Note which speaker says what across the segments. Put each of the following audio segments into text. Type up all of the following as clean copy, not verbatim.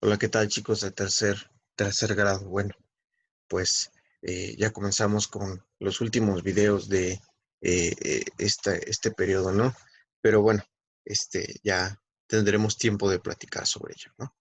Speaker 1: Hola, ¿qué tal chicos de tercer grado? Bueno, pues ya comenzamos con los últimos videos de este periodo, ¿no? Pero bueno, ya tendremos tiempo de platicar sobre ello, ¿no?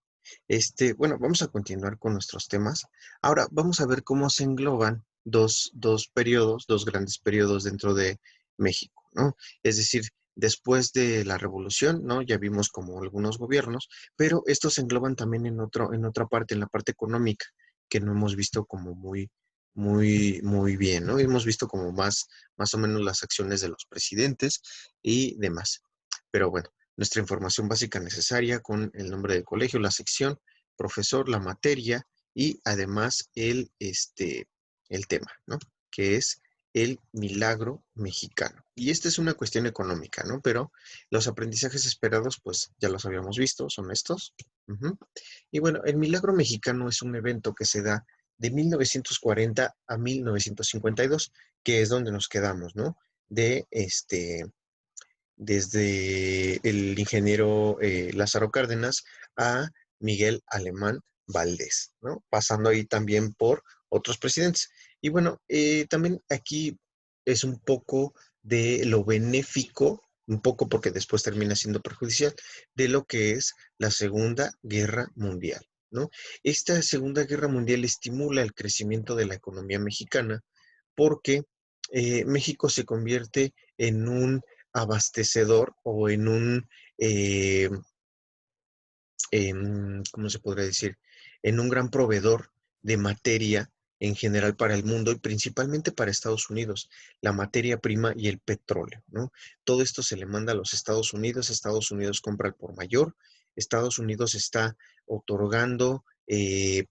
Speaker 1: Bueno, vamos a continuar con nuestros temas. Ahora vamos a ver cómo se engloban dos periodos, dos grandes periodos dentro de México, ¿no? Es decir, después de la revolución, ¿no? Ya vimos como algunos gobiernos, pero estos se engloban también en otra parte, en la parte económica, que no hemos visto como muy bien, ¿no? Hemos visto como más o menos las acciones de los presidentes y demás. Pero bueno, nuestra información básica necesaria con el nombre del colegio, la sección, profesor, la materia y además el tema, ¿no? Que es el milagro mexicano. Y esta es una cuestión económica, ¿no? Pero los aprendizajes esperados, pues ya los habíamos visto, son estos. Ujú. Y bueno, el milagro mexicano es un evento que se da de 1940 a 1952, que es donde nos quedamos, ¿no? De desde el ingeniero Lázaro Cárdenas a Miguel Alemán Valdés, ¿no? Pasando ahí también por otros presidentes. Y bueno, también aquí es un poco de lo benéfico, un poco porque después termina siendo perjudicial, de lo que es la Segunda Guerra Mundial, ¿no? Esta Segunda Guerra Mundial estimula el crecimiento de la economía mexicana porque México se convierte en un abastecedor o en eh, ¿cómo se podría decir? En un gran proveedor de materia en general para el mundo y principalmente para Estados Unidos, la materia prima y el petróleo, ¿no? Todo esto se le manda a los Estados Unidos compra al por mayor, Estados Unidos está otorgando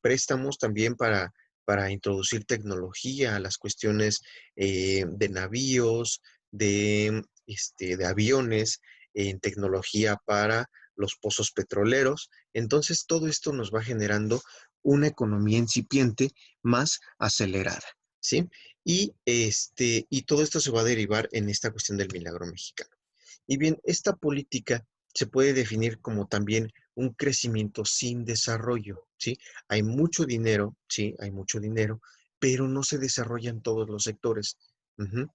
Speaker 1: préstamos también para introducir tecnología a las cuestiones de navíos, de aviones, en tecnología para los pozos petroleros. Entonces, todo esto nos va generando una economía incipiente más acelerada, ¿sí? Y todo esto se va a derivar en esta cuestión del milagro mexicano. Y bien, esta política se puede definir como también un crecimiento sin desarrollo, ¿sí? Hay mucho dinero, sí, hay mucho dinero, pero no se desarrolla en todos los sectores. Ujú.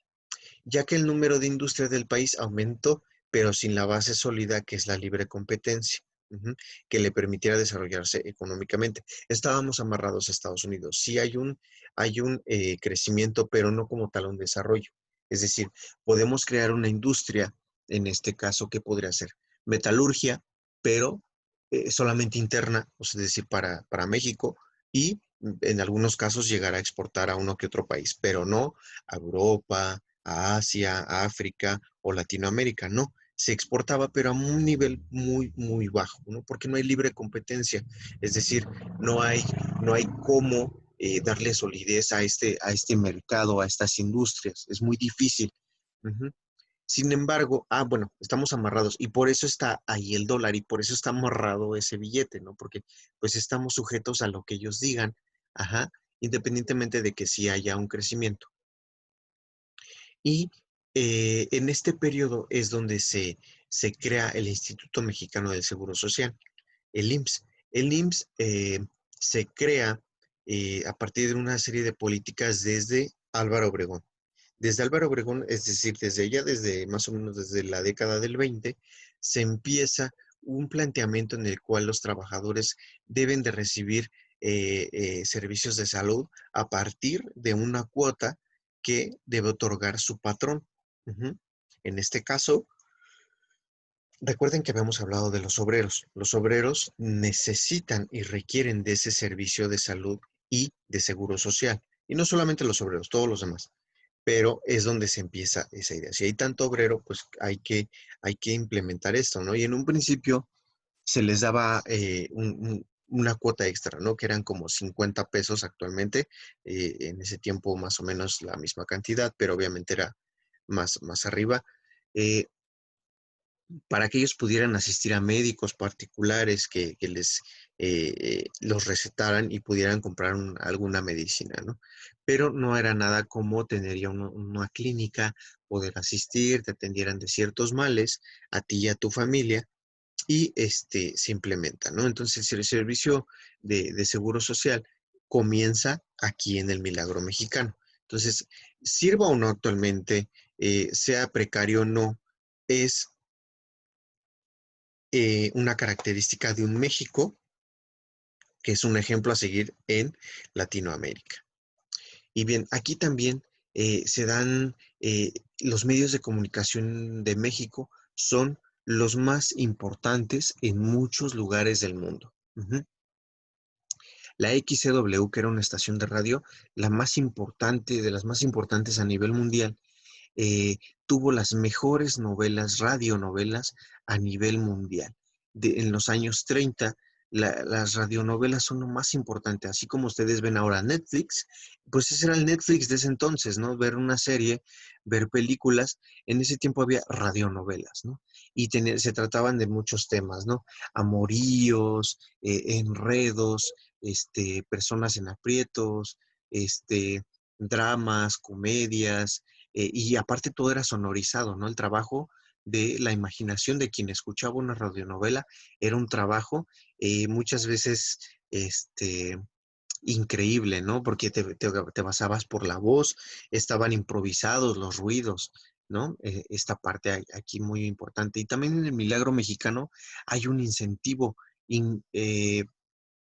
Speaker 1: Ya que el número de industrias del país aumentó, pero sin la base sólida que es la libre competencia, ujú, que le permitiera desarrollarse económicamente. Estábamos amarrados a Estados Unidos. Sí hay un crecimiento, pero no como tal un desarrollo. Es decir, podemos crear una industria, en este caso, ¿qué podría ser? Metalurgia, pero solamente interna, o sea, es decir, para México y en algunos casos llegar a exportar a uno que otro país, pero no a Europa, a Asia, a África o Latinoamérica, no. Se exportaba, pero a un nivel muy bajo, ¿no? Porque no hay libre competencia. Es decir, no hay, no hay cómo darle solidez a este mercado, a estas industrias. Es muy difícil. Ujú. Sin embargo, bueno, estamos amarrados y por eso está ahí el dólar y por eso está amarrado ese billete, ¿no? Porque pues estamos sujetos a lo que ellos digan, ajá, independientemente de que sí haya un crecimiento. Y en este periodo es donde se crea el Instituto Mexicano del Seguro Social, el IMSS. El IMSS se crea a partir de una serie de políticas desde Álvaro Obregón. Desde Álvaro Obregón, es decir, desde más o menos desde la década del 20, se empieza un planteamiento en el cual los trabajadores deben de recibir servicios de salud a partir de una cuota que debe otorgar su patrón. Ujú. En este caso, recuerden que habíamos hablado de los obreros. Los obreros necesitan y requieren de ese servicio de salud y de seguro social. Y no solamente los obreros, todos los demás. Pero es donde se empieza esa idea. Si hay tanto obrero, pues hay que implementar esto, ¿no? Y en un principio se les daba una cuota extra, ¿no? Que eran como 50 pesos actualmente. En ese tiempo más o menos la misma cantidad, pero obviamente era más arriba. Eh, para que ellos pudieran asistir a médicos particulares que los recetaran y pudieran comprar alguna medicina, ¿no? Pero no era nada como tener ya una clínica, poder asistir, te atendieran de ciertos males, a ti y a tu familia, y se implementa, ¿no? Entonces, el servicio de seguro social comienza aquí en el Milagro Mexicano. Entonces, sirva o no actualmente, sea precario o no, es una característica de un México que es un ejemplo a seguir en Latinoamérica. Y bien, aquí también se dan los medios de comunicación de México son los más importantes en muchos lugares del mundo. Ujú. La XCW, que era una estación de radio, la más importante, de las más importantes a nivel mundial, eh, tuvo las mejores novelas, radionovelas a nivel mundial. En los años 30, las radionovelas son lo más importante, así como ustedes ven ahora Netflix, pues ese era el Netflix de ese entonces, ¿no? Ver una serie, ver películas, en ese tiempo había radionovelas, ¿no? Y se trataban de muchos temas, ¿no? Amoríos, enredos, personas en aprietos, dramas, comedias, y aparte todo era sonorizado, ¿no? El trabajo de la imaginación de quien escuchaba una radionovela era un trabajo muchas veces increíble, ¿no? Porque te basabas por la voz, estaban improvisados los ruidos, ¿no? Esta parte aquí muy importante. Y también en el Milagro Mexicano hay un incentivo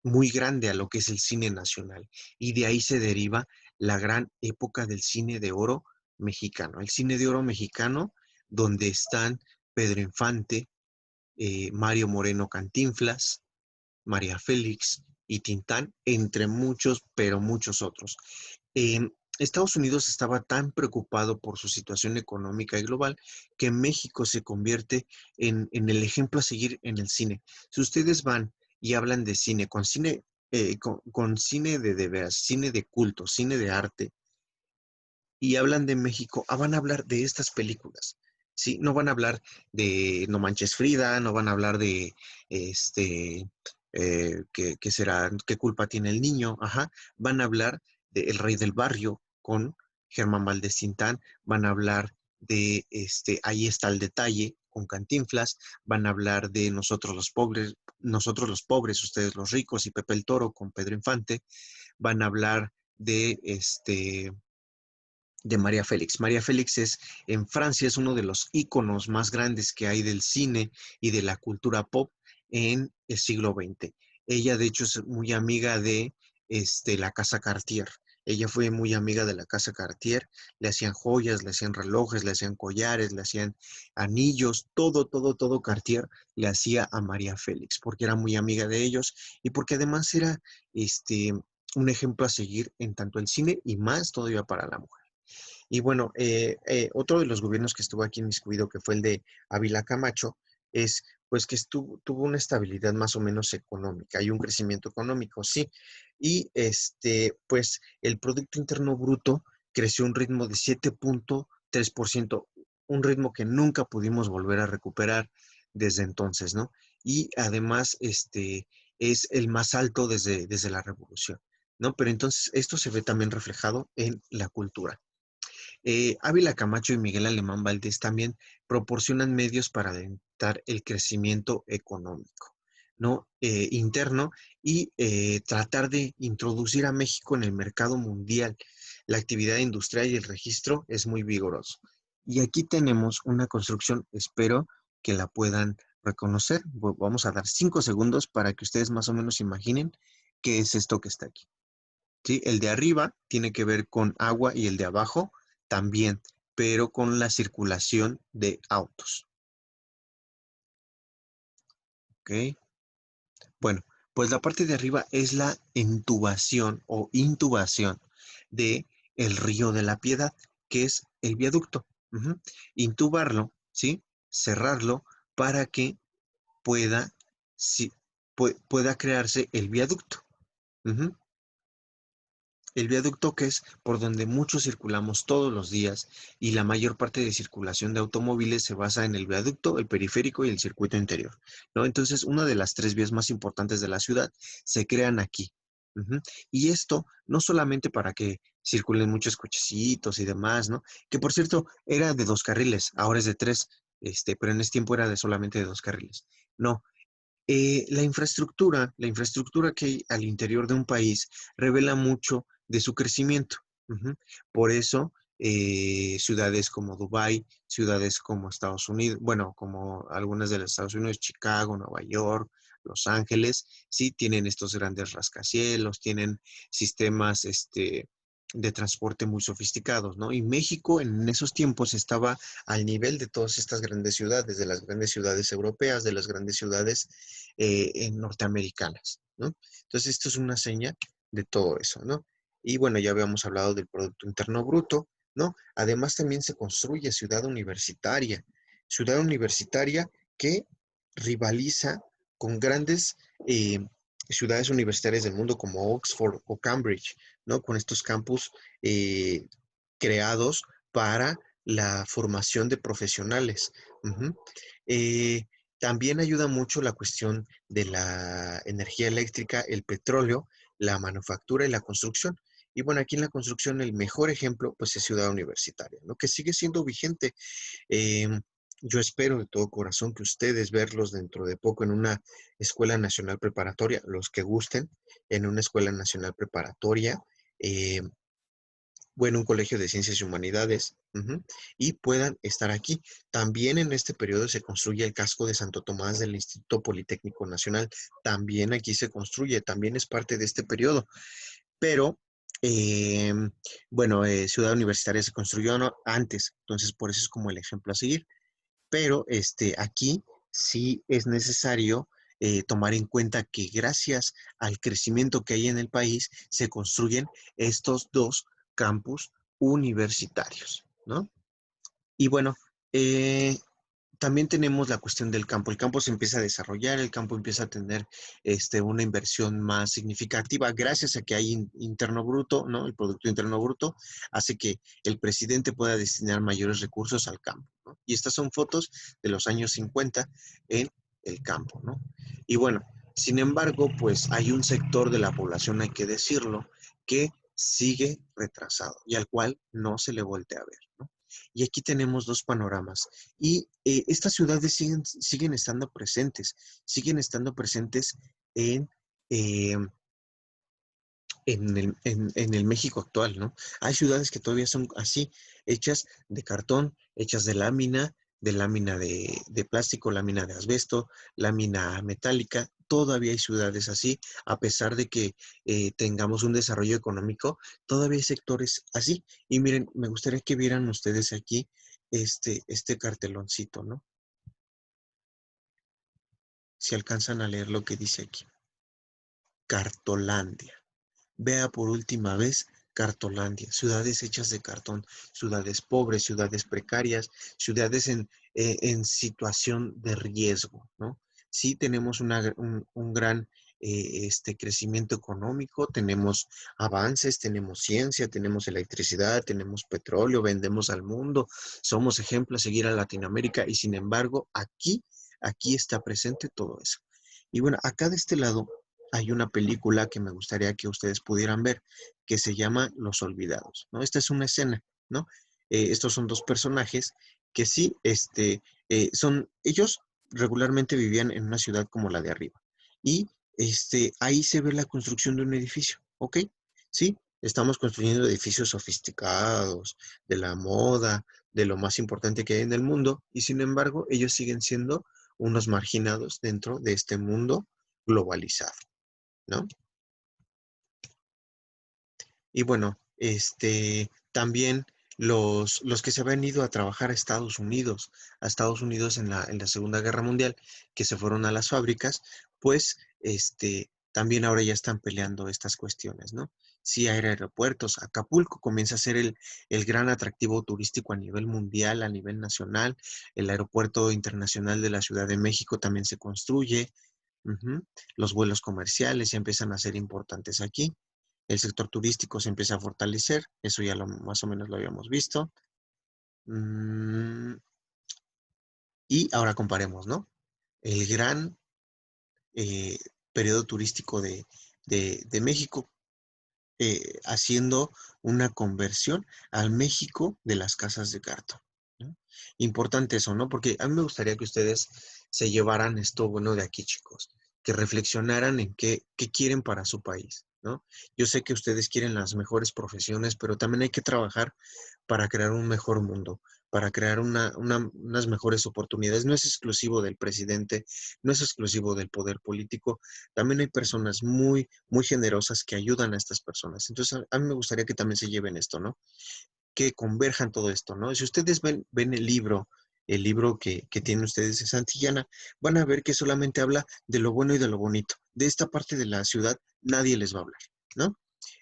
Speaker 1: muy grande a lo que es el cine nacional. Y de ahí se deriva la gran época del cine de oro mexicano. El cine de oro mexicano, donde están Pedro Infante, Mario Moreno Cantinflas, María Félix y Tintán, entre muchos, pero muchos otros. Eh, Estados Unidos estaba tan preocupado por su situación económica y global que México se convierte en el ejemplo a seguir en el cine. Si ustedes van y hablan de cine, con cine de veras, cine de culto, cine de arte, y hablan de México, van a hablar de estas películas. ¿Sí? No van a hablar de No Manches Frida, no van a hablar de qué será, qué culpa tiene el niño, ajá. Van a hablar de El Rey del Barrio con Germán Valdez Tintán, van a hablar de Ahí está el detalle con Cantinflas, van a hablar de Nosotros los pobres, ustedes los ricos y Pepe el Toro con Pedro Infante, van a hablar de María Félix. María Félix en Francia es uno de los íconos más grandes que hay del cine y de la cultura pop en el siglo XX. Ella, de hecho, es muy amiga de la Casa Cartier. Ella fue muy amiga de la Casa Cartier, le hacían joyas, le hacían relojes, le hacían collares, le hacían anillos, todo Cartier le hacía a María Félix, porque era muy amiga de ellos y porque además era este, un ejemplo a seguir en tanto el cine y más todavía para la mujer. Y bueno, otro de los gobiernos que estuvo aquí inmiscuido, que fue el de Ávila Camacho, es pues que tuvo una estabilidad más o menos económica y un crecimiento económico, sí. Y pues el Producto Interno Bruto creció a un ritmo de 7.3%, un ritmo que nunca pudimos volver a recuperar desde entonces, ¿no? Y además, es el más alto desde la revolución, ¿no? Pero entonces esto se ve también reflejado en la cultura. Ávila Camacho y Miguel Alemán Valdés también proporcionan medios para alentar el crecimiento económico, ¿no? Interno y tratar de introducir a México en el mercado mundial. La actividad industrial y el registro es muy vigoroso. Y aquí tenemos una construcción, espero que la puedan reconocer. Vamos a dar 5 segundos para que ustedes más o menos imaginen qué es esto que está aquí. ¿Sí? El de arriba tiene que ver con agua y el de abajo también, pero con la circulación de autos. ¿Ok? Bueno, pues la parte de arriba es la intubación o intubación de el Río de la Piedad, que es el viaducto. Ujú. Intubarlo, ¿sí? Cerrarlo para que pueda, sí, pueda crearse el viaducto. Ujú. El viaducto que es por donde muchos circulamos todos los días y la mayor parte de circulación de automóviles se basa en el viaducto, el periférico y el circuito interior, ¿no? Entonces, una de las tres vías más importantes de la ciudad se crean aquí. Ujú. Y esto no solamente para que circulen muchos cochecitos y demás, ¿no? Que por cierto, era de 2 carriles, ahora es de 3, pero en ese tiempo era de solamente de 2 carriles. No, la infraestructura que hay al interior de un país revela mucho de su crecimiento. Ujú. Por eso, ciudades como Dubái, ciudades como Estados Unidos, bueno, como algunas de los Estados Unidos, Chicago, Nueva York, Los Ángeles, sí tienen estos grandes rascacielos, tienen sistemas, de transporte muy sofisticados, ¿no? Y México en esos tiempos estaba al nivel de todas estas grandes ciudades, de las grandes ciudades europeas, de las grandes ciudades norteamericanas, ¿no? Entonces, esto es una seña de todo eso, ¿no? Y bueno, ya habíamos hablado del Producto Interno Bruto, ¿no? Además, también se construye ciudad universitaria que rivaliza con grandes ciudades universitarias del mundo como Oxford o Cambridge, ¿no? Con estos campus eh, creados para la formación de profesionales. Ujú. Eh, También ayuda mucho la cuestión de la energía eléctrica, el petróleo, la manufactura y la construcción. Y bueno, aquí en la construcción el mejor ejemplo pues es Ciudad Universitaria, ¿no? Que sigue siendo vigente. Eh, yo espero de todo corazón que ustedes verlos dentro de poco en una escuela nacional preparatoria, los que gusten, en una escuela nacional preparatoria. eh, bueno, un colegio de ciencias y humanidades, y puedan estar aquí. También en este periodo se construye el casco de Santo Tomás del Instituto Politécnico Nacional. También aquí se construye, también es parte de este periodo. Pero, eh, bueno, Ciudad Universitaria se construyó antes, entonces por eso es como el ejemplo a seguir. Pero aquí sí es necesario tomar en cuenta que gracias al crecimiento que hay en el país, se construyen estos dos campus universitarios, ¿no? Y bueno, eh, también tenemos la cuestión del campo. El campo se empieza a desarrollar, el campo empieza a tener una inversión más significativa gracias a que hay interno bruto, ¿no? El Producto Interno Bruto hace que el presidente pueda destinar mayores recursos al campo, ¿no? Y estas son fotos de los años 50 en el campo, ¿no? Y bueno, sin embargo, pues hay un sector de la población, hay que decirlo, que sigue retrasado y al cual no se le voltea a ver, ¿no? Y aquí tenemos dos panoramas. Y estas ciudades siguen estando presentes en, eh, en el México actual, ¿no? Hay ciudades que todavía son así, hechas de cartón, hechas de lámina de plástico, lámina de asbesto, lámina metálica. Todavía hay ciudades así, a pesar de que tengamos un desarrollo económico, todavía hay sectores así. Y miren, me gustaría que vieran ustedes aquí este carteloncito, ¿no? Si alcanzan a leer lo que dice aquí. Cartolandia. Vea por última vez Cartolandia, ciudades hechas de cartón, ciudades pobres, ciudades precarias, ciudades en situación de riesgo, ¿no? Sí tenemos un gran crecimiento económico, tenemos avances, tenemos ciencia, tenemos electricidad, tenemos petróleo, vendemos al mundo, somos ejemplo a seguir a Latinoamérica y sin embargo aquí está presente todo eso. Y bueno, acá de este lado hay una película que me gustaría que ustedes pudieran ver, que se llama Los Olvidados, ¿no? Esta es una escena, ¿no? Estos son dos personajes que sí, ellos regularmente vivían en una ciudad como la de arriba. Y ahí se ve la construcción de un edificio, ¿ok? Sí, estamos construyendo edificios sofisticados, de la moda, de lo más importante que hay en el mundo, y sin embargo, ellos siguen siendo unos marginados dentro de este mundo globalizado, ¿no? Y bueno, también los que se habían ido a trabajar a Estados Unidos en la Segunda Guerra Mundial, que se fueron a las fábricas, pues, también ahora ya están peleando estas cuestiones, ¿no? Sí hay aeropuertos, Acapulco comienza a ser el gran atractivo turístico a nivel mundial, a nivel nacional, el aeropuerto internacional de la Ciudad de México también se construye, ujú. Los vuelos comerciales ya empiezan a ser importantes aquí. El sector turístico se empieza a fortalecer, eso ya más o menos lo habíamos visto. Mm, y ahora comparemos, ¿no? El gran eh, periodo turístico de México, haciendo una conversión al México de las casas de cartón, ¿no? Importante eso, ¿no? Porque a mí me gustaría que ustedes se llevaran esto bueno de aquí, chicos, que reflexionaran en qué quieren para su país, ¿no? Yo sé que ustedes quieren las mejores profesiones, pero también hay que trabajar para crear un mejor mundo, para crear unas mejores oportunidades. No es exclusivo del presidente, no es exclusivo del poder político. También hay personas muy, muy generosas que ayudan a estas personas. Entonces, a mí me gustaría que también se lleven esto, ¿no? Que converjan todo esto, ¿no? Si ustedes ven el libro que tienen ustedes de Santillana, van a ver que solamente habla de lo bueno y de lo bonito. De esta parte de la ciudad nadie les va a hablar, ¿no?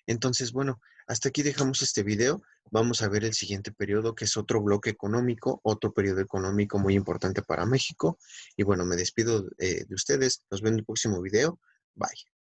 Speaker 1: Entonces, bueno, hasta aquí dejamos este video. Vamos a ver el siguiente periodo, que es otro bloque económico, otro periodo económico muy importante para México. Y bueno, me despido de ustedes. Nos vemos en el próximo video. Bye.